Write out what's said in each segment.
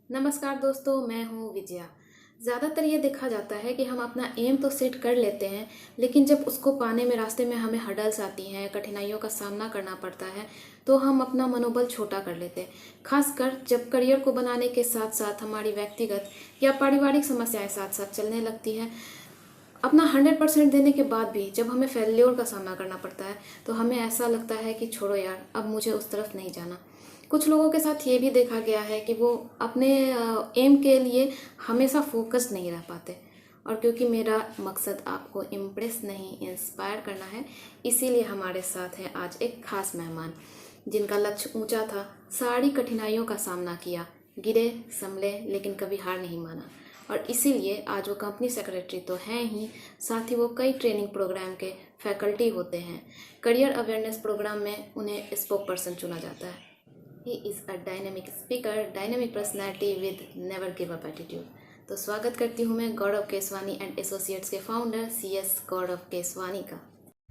नमस्कार दोस्तों, मैं हूँ विजया। ज़्यादातर ये देखा जाता है कि हम अपना एम तो सेट कर लेते हैं, लेकिन जब उसको पाने में रास्ते में हमें हर्डल्स आती हैं, कठिनाइयों का सामना करना पड़ता है, तो हम अपना मनोबल छोटा कर लेते हैं। खासकर जब करियर को बनाने के साथ साथ हमारी व्यक्तिगत या पारिवारिक समस्याएं साथ साथ चलने लगती हैं। अपना 100% देने के बाद भी जब हमें फेल्योर का सामना करना पड़ता है, तो हमें ऐसा लगता है कि छोड़ो यार, अब मुझे उस तरफ नहीं जाना। कुछ लोगों के साथ ये भी देखा गया है कि वो अपने एम के लिए हमेशा फोकस्ड नहीं रह पाते। और क्योंकि मेरा मकसद आपको इम्प्रेस नहीं, इंस्पायर करना है, इसीलिए हमारे साथ हैं आज एक खास मेहमान जिनका लक्ष्य ऊंचा था, सारी कठिनाइयों का सामना किया, गिरे संभले लेकिन कभी हार नहीं माना। और इसीलिए आज वो कंपनी सेक्रेटरी तो हैं ही, साथ ही वो कई ट्रेनिंग प्रोग्राम के फैकल्टी होते हैं। करियर अवेयरनेस प्रोग्राम में उन्हें स्पोक पर्सन चुना जाता है। He is a dynamic speaker, dynamic personality with never give up attitude. तो स्वागत करती हूँ मैं गौरव केसवानी एंड एसोसिएट्स के फाउंडर CS गौरव केसवानी का।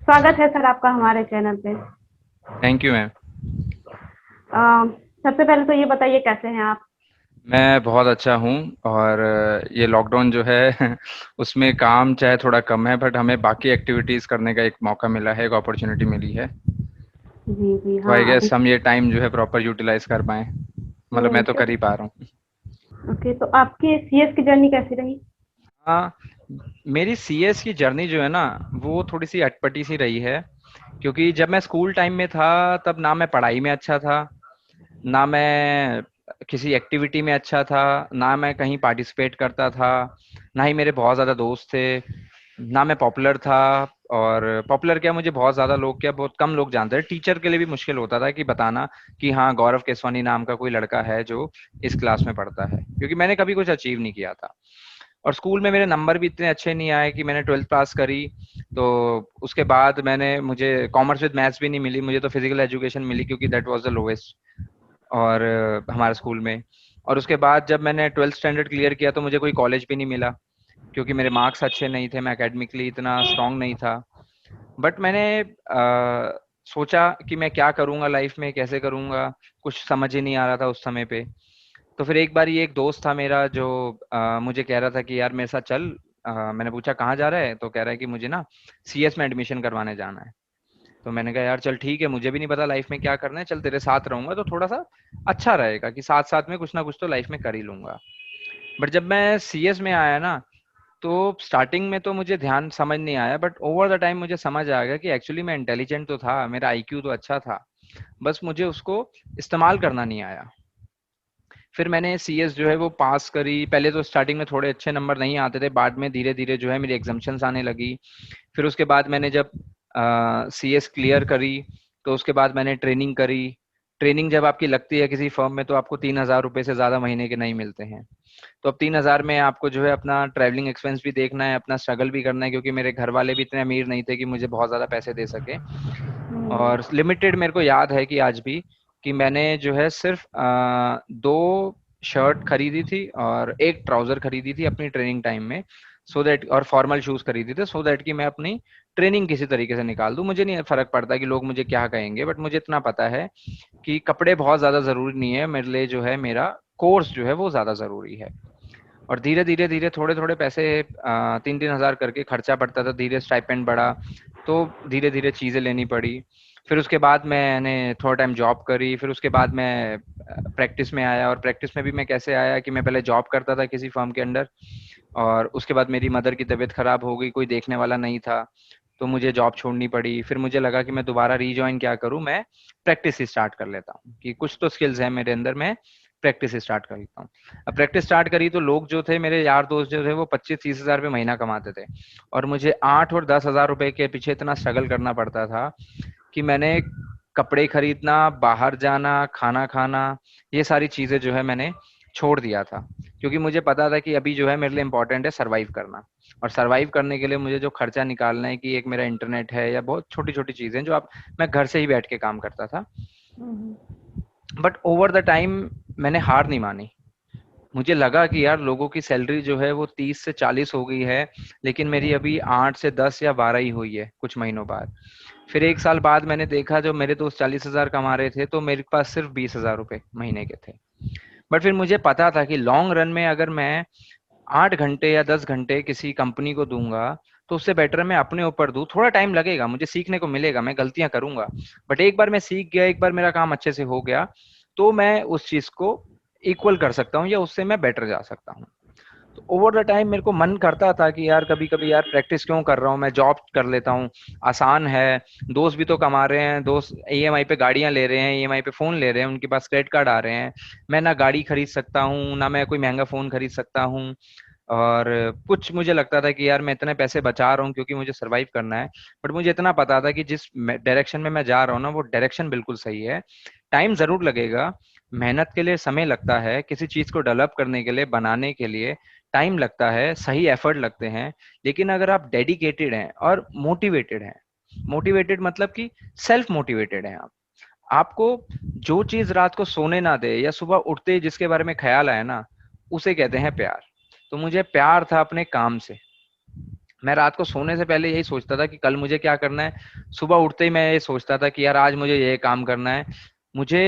स्वागत है सर आपका हमारे चैनल पे। Thank you ma'am. सबसे पहले तो ये बताइए कैसे हैं आप? मैं बहुत अच्छा हूँ। और ये लॉकडाउन जो है उसमें काम चाहे थोड़ा कम है, बट हमें बाकी एक्टिविटीज़ करने का एक मौका मिला है, एक अपॉर्चुनिटी मिली है। जी जी तो आई हाँ अभी। गेस हम ये टाइम जो है प्रॉपर यूटिलाइज कर पाएँ। मतलब मैं तो कर ही पा रहा हूँ। ओके, तो आपकी सीएस की जर्नी कैसी रही? हाँ, मेरी सीएस की जर्नी जो है ना, वो थोड़ी सी अटपटी सी रही है। क्योंकि जब मैं स्कूल टाइम में था, तब ना मैं पढ़ाई में अच्छा था, ना मैं किसी एक्टिविटी में अच्छा था, ना मैं कहीं पार्टिसिपेट करता था, ना ही मेरे बहुत ज़्यादा दोस्त थे, ना मैं पॉपुलर था। और पॉपुलर क्या, मुझे बहुत ज़्यादा लोग क्या, बहुत कम लोग जानते हैं। टीचर के लिए भी मुश्किल होता था कि बताना कि हाँ, गौरव केसवानी नाम का कोई लड़का है जो इस क्लास में पढ़ता है, क्योंकि मैंने कभी कुछ अचीव नहीं किया था। और स्कूल में मेरे नंबर भी इतने अच्छे नहीं आए कि मैंने 12th पास करी। तो उसके बाद मुझे कॉमर्स विद मैथ्स भी नहीं मिली, मुझे तो फिजिकल एजुकेशन मिली, क्योंकि दैट वाज द लोएस्ट और हमारे स्कूल में। और उसके बाद जब मैंने 12th स्टैंडर्ड क्लियर किया, तो मुझे कोई कॉलेज भी नहीं मिला, क्योंकि मेरे मार्क्स अच्छे नहीं थे, मैं एकेडमिकली इतना स्ट्रांग नहीं था। बट मैंने सोचा कि मैं क्या करूँगा लाइफ में, कैसे करूँगा, कुछ समझ ही नहीं आ रहा था उस समय पे। तो फिर एक बार ये एक दोस्त था मेरा जो मुझे कह रहा था कि यार मेरे साथ चल। मैंने पूछा कहाँ जा रहा है, तो कह रहा है कि मुझे ना सीएस में एडमिशन करवाने जाना है। तो मैंने कहा यार चल ठीक है, मुझे भी नहीं पता लाइफ में क्या करना है, चल तेरे साथ रहूंगा तो थोड़ा सा अच्छा रहेगा कि साथ साथ में कुछ ना कुछ तो लाइफ में कर ही लूंगा। बट जब मैं सीएस में आया ना, तो स्टार्टिंग में तो मुझे ध्यान समझ नहीं आया, बट ओवर द टाइम मुझे समझ आ गया कि एक्चुअली मैं इंटेलिजेंट तो था, मेरा आईक्यू तो अच्छा था, बस मुझे उसको इस्तेमाल करना नहीं आया। फिर मैंने सीएस जो है वो पास करी। पहले तो स्टार्टिंग में थोड़े अच्छे नंबर नहीं आते थे, बाद में धीरे धीरे जो है मेरी एग्जाम्शंस आने लगी। फिर उसके बाद मैंने जब सीएस क्लियर करी, तो उसके बाद मैंने ट्रेनिंग करी। ट्रेनिंग जब आपकी लगती है किसी फर्म में, तो आपको 3,000 रुपये से ज़्यादा महीने के नहीं मिलते हैं। तो अब 3,000 में आपको जो है अपना ट्रैवलिंग एक्सपेंस भी देखना है, अपना स्ट्रगल भी करना है, क्योंकि मेरे घर वाले भी इतने अमीर नहीं थे कि मुझे बहुत ज़्यादा पैसे दे सके। और लिमिटेड, मेरे को याद है कि आज भी, कि मैंने जो है सिर्फ 2 शर्ट खरीदी थी और एक ट्राउजर खरीदी थी अपनी ट्रेनिंग टाइम में, सो दैट, और फॉर्मल शूज खरीदे थे, सो दैट कि मैं अपनी ट्रेनिंग किसी तरीके से निकाल दूं। मुझे नहीं फर्क पड़ता कि लोग मुझे क्या कहेंगे, बट मुझे इतना पता है कि कपड़े बहुत ज्यादा जरूरी नहीं है मेरे लिए, जो है मेरा कोर्स जो है वो ज्यादा जरूरी है। और धीरे धीरे धीरे थोड़े थोड़े पैसे 3-3 हज़ार करके खर्चा पड़ता था, धीरे स्टाइपेंड बढ़ा, तो धीरे धीरे चीज़ें लेनी पड़ी। फिर उसके बाद मैंने थोड़ा टाइम जॉब करी। फिर उसके बाद मैं प्रैक्टिस में आया। और प्रैक्टिस में भी मैं कैसे आया कि मैं पहले जॉब करता था किसी फर्म के अंडर, और उसके बाद मेरी मदर की तबीयत खराब हो गई, कोई देखने वाला नहीं था, तो मुझे जॉब छोड़नी पड़ी। फिर मुझे लगा कि मैं दोबारा रीजॉइन क्या करूं, मैं प्रैक्टिस ही स्टार्ट कर लेता हूँ, कि कुछ तो स्किल्स हैं मेरे अंदर, मैं प्रैक्टिस स्टार्ट कर लेता हूँ। अब प्रैक्टिस स्टार्ट करी तो लोग जो थे, मेरे यार दोस्त जो थे, वो 25-30 हज़ार रुपये महीना कमाते थे, और मुझे 8 और 10 हज़ार रुपए के पीछे इतना स्ट्रगल करना पड़ता था कि मैंने कपड़े खरीदना, बाहर जाना, खाना खाना, ये सारी चीजें जो है मैंने छोड़ दिया था। क्योंकि मुझे पता था कि अभी जो है मेरे लिए इंपॉर्टेंट है सर्वाइव करना। और सर्वाइव करने के लिए मुझे जो खर्चा निकालना है, कि एक मेरा इंटरनेट है या बहुत छोटी छोटी चीजें जो आप, मैं घर से ही बैठ के काम करता था। बट ओवर द टाइम मैंने हार नहीं मानी। मुझे लगा कि यार लोगों की सैलरी जो है वो 30 से 40 हो गई है, लेकिन मेरी अभी 8 से 10 या 12 ही हुई है कुछ महीनों बाद। फिर 1 साल बाद मैंने देखा, जो मेरे दोस्त 40 हज़ार कमा रहे थे, तो मेरे पास सिर्फ 20 हज़ार रुपये महीने के थे। बट फिर मुझे पता था कि लॉन्ग रन में अगर मैं 8 घंटे या 10 घंटे किसी कंपनी को दूंगा तो उससे बेटर मैं अपने ऊपर दूं। थोड़ा टाइम लगेगा, मुझे सीखने को मिलेगा, मैं गलतियां करूंगा, बट एक बार मैं सीख गया, एक बार मेरा काम अच्छे से हो गया, तो मैं उस चीज को इक्वल कर सकता हूँ या उससे मैं बेटर जा सकता हूँ। तो ओवर द टाइम मेरे को मन करता था कि यार कभी कभी यार प्रैक्टिस क्यों कर रहा हूँ, मैं जॉब कर लेता हूँ, आसान है, दोस्त भी तो कमा रहे हैं, दोस्त ईएमआई पे गाड़ियां ले रहे हैं, ईएमआई पे फोन ले रहे हैं, उनके पास क्रेडिट कार्ड आ रहे हैं, मैं ना गाड़ी खरीद सकता हूँ ना मैं कोई महंगा फोन खरीद सकता हूँ। और कुछ मुझे लगता था कि यार मैं इतने पैसे बचा रहा हूँ क्योंकि मुझे सरवाइव करना है, बट मुझे इतना पता था कि जिस डायरेक्शन में मैं जा रहा हूँ ना वो डायरेक्शन बिल्कुल सही है। टाइम जरूर लगेगा, मेहनत के लिए समय लगता है, किसी चीज को डेवलप करने के लिए, बनाने के लिए टाइम लगता है, सही एफर्ट लगते हैं, लेकिन अगर आप डेडिकेटेड हैं और मोटिवेटेड हैं, मोटिवेटेड मतलब कि सेल्फ मोटिवेटेड हैं आप, आपको जो चीज रात को सोने ना दे या सुबह उठते ही जिसके बारे में ख्याल आए ना, उसे कहते हैं प्यार। तो मुझे प्यार था अपने काम से। मैं रात को सोने से पहले यही सोचता था कि कल मुझे क्या करना है, सुबह उठते ही मैं ये सोचता था कि यार आज मुझे ये काम करना है। मुझे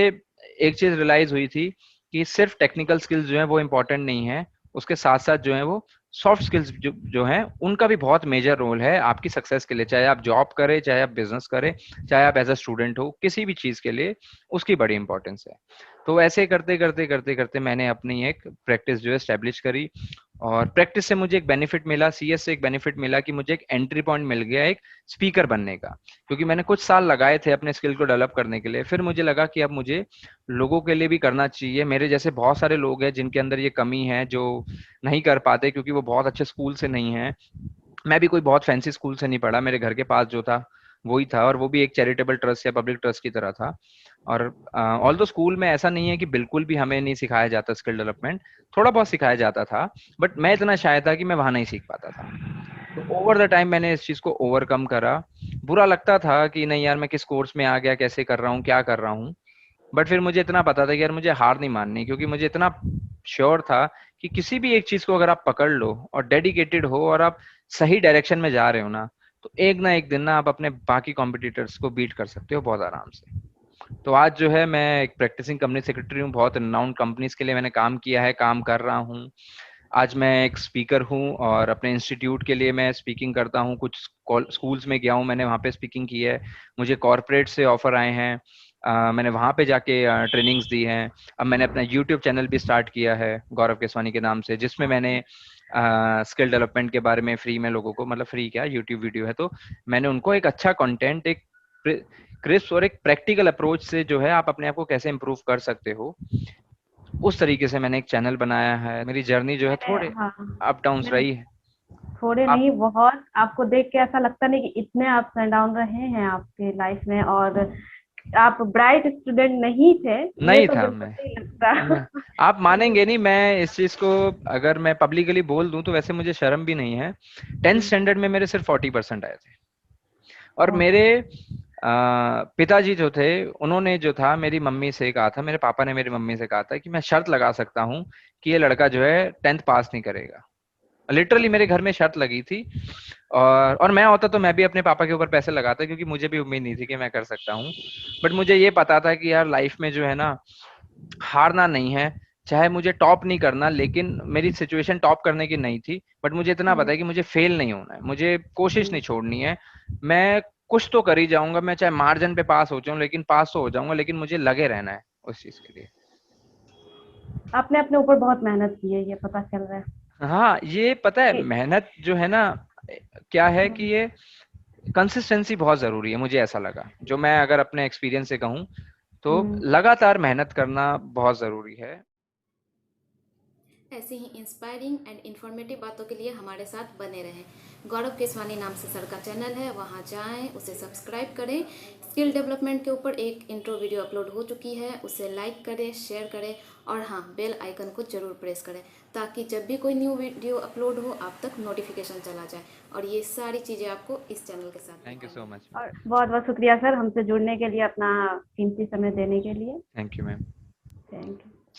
एक चीज रियलाइज हुई थी कि सिर्फ टेक्निकल स्किल्स जो है वो इम्पोर्टेंट नहीं है, उसके साथ साथ जो है वो सॉफ्ट स्किल्स जो है उनका भी बहुत मेजर रोल है आपकी सक्सेस के लिए, चाहे आप जॉब करें, चाहे आप बिजनेस करें, चाहे आप एज अ स्टूडेंट हो, किसी भी चीज के लिए उसकी बड़ी इंपॉर्टेंस है। तो ऐसे करते करते करते करते मैंने अपनी एक प्रैक्टिस जो है स्टेब्लिश करी, और प्रैक्टिस से मुझे एक बेनिफिट मिला, सीएस से एक बेनिफिट मिला कि मुझे एक एंट्री पॉइंट मिल गया एक स्पीकर बनने का, क्योंकि मैंने कुछ साल लगाए थे अपने स्किल को डेवलप करने के लिए। फिर मुझे लगा कि अब मुझे लोगों के लिए भी करना चाहिए, मेरे जैसे बहुत सारे लोग हैं जिनके अंदर ये कमी है, जो नहीं कर पाते क्योंकि वो बहुत अच्छे स्कूल से नहीं है। मैं भी कोई बहुत फैंसी स्कूल से नहीं पढ़ा, मेरे घर के पास जो था वही था, और वो भी एक चैरिटेबल ट्रस्ट या पब्लिक ट्रस्ट की तरह था। और ऑल दो स्कूल में ऐसा नहीं है कि बिल्कुल भी हमें नहीं सिखाया जाता स्किल डेवलपमेंट, थोड़ा बहुत सिखाया जाता था, बट मैं इतना शाय था कि मैं वहां नहीं सीख पाता था। तो ओवर द टाइम मैंने इस चीज को ओवरकम करा। बुरा लगता था कि नहीं यार मैं किस कोर्स में आ गया, कैसे कर रहा हूँ, क्या कर रहा हूँ, बट फिर मुझे इतना पता था कि यार मुझे हार नहीं माननी, क्योंकि मुझे इतना श्योर था कि किसी भी एक चीज को अगर आप पकड़ लो और डेडिकेटेड हो और आप सही डायरेक्शन में जा रहे हो ना एक दिन ना आप अपने बाकी कॉम्पिटिटर्स को बीट कर सकते हो बहुत आराम से। तो आज जो है मैं एक प्रैक्टिसिंग कंपनी सेक्रेटरी हूँ, बहुत रिनाउंड कंपनीज के लिए मैंने काम किया है, काम कर रहा हूँ। आज मैं एक स्पीकर हूँ और अपने इंस्टीट्यूट के लिए मैं स्पीकिंग करता हूँ, कुछ स्कूल्स में गया हूँ, मैंने वहाँ पे स्पीकिंग की है, मुझे कॉरपोरेट से ऑफर आए हैं, मैंने वहाँ पे जाके ट्रेनिंग्स दी हैं। अब मैंने अपना यूट्यूब चैनल भी स्टार्ट किया है गौरव केसवानी के नाम से, जिसमें मैंने स्किल डेवलपमेंट के बारे में फ्री में लोगों को, मतलब फ्री क्या, यूट्यूब वीडियो है, तो मैंने उनको एक अच्छा कंटेंट, एक क्रिस्प और एक प्रैक्टिकल अप्रोच से जो है आप अपने आप को कैसे इम्प्रूव कर सकते हो, उस तरीके से मैंने एक चैनल बनाया है। मेरी जर्नी जो है थोड़े हाँ, अप डाउन्स मैंने रही है। थोड़े आप नहीं, बहुत आपको देख के ऐसा लगता नहीं कि इतने अप्स एंड डाउन रहे हैं आपके लाइफ में, और आप ब्राइट स्टूडेंट नहीं थे, ये नहीं तो था बिल्कुल मैं नहीं लगता। मैं आप मानेंगे नहीं, मैं इस चीज को अगर मैं पब्लिकली बोल दूं तो वैसे मुझे शर्म भी नहीं है। 10th स्टैंडर्ड में मेरे सिर्फ 40% आए थे, और ओह, मेरे पिताजी जो थे उन्होंने जो था मेरी मम्मी से कहा था, मेरे पापा ने मेरी मम्मी से कहा था कि मैं शर्त लगा सकता हूँ कि ये लड़का जो है 10th पास नहीं करेगा। लिटरली मेरे घर में शर्त लगी थी, और मैं होता तो मैं भी अपने पापा के ऊपर पैसे लगाता, क्योंकि मुझे भी उम्मीद नहीं थी कि मैं कर सकता हूँ। बट मुझे ये पता था कि यार लाइफ में जो है ना, हारना नहीं है, चाहे मुझे टॉप नहीं करना, लेकिन मेरी सिचुएशन टॉप करने की नहीं थी, बट मुझे इतना पता है कि मुझे फेल नहीं होना है, मुझे कोशिश नहीं छोड़नी है। मैं कुछ तो कर ही जाऊंगा, मैं चाहे मार्जिन पे पास हो जाऊं, लेकिन पास तो हो जाऊंगा, लेकिन मुझे लगे रहना है उस चीज के लिए। आपने अपने ऊपर बहुत मेहनत की है, ये पता चल रहा है हाँ, ये पता है, कि मेहनत जो है ना, क्या है कि ये कंसिस्टेंसी बहुत जरूरी है, मुझे ऐसा लगा, जो मैं अगर अपने एक्सपीरियंस से कहूँ तो हम्म, लगातार मेहनत करना बहुत जरूरी है। ऐसी ही इंस्पायरिंग एंड इन्फॉर्मेटिव बातों के लिए हमारे साथ बने रहें। गौरव केसवानी नाम से सर का चैनल है, वहाँ जाएं, उसे सब्सक्राइब करें। स्किल डेवलपमेंट के ऊपर एक इंट्रो वीडियो अपलोड हो चुकी है, उसे लाइक करें, शेयर करें, और हाँ, बेल आइकन को जरूर प्रेस करें, ताकि जब भी कोई न्यू वीडियो अपलोड हो आप तक नोटिफिकेशन चला जाए। और ये सारी चीज़ें आपको इस चैनल के साथ थैंक यू सो मिलेंगी। मच। और बहुत बहुत शुक्रिया सर, हमसे जुड़ने के लिए, अपना कीमती समय देने के लिए। Thank you ma'am. Thank you.